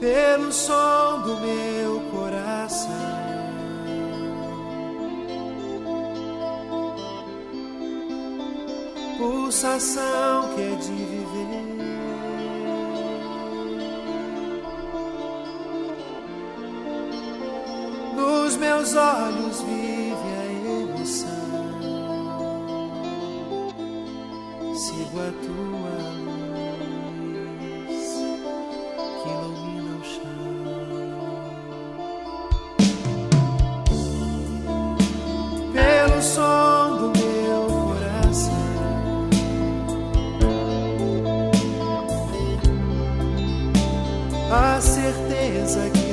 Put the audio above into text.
pelo som do meu coração, pulsação que é de viver. Nos meus olhos vive a emoção, sigo a tua luz que ilumina o chão. Pelo som do meu coração, a certeza que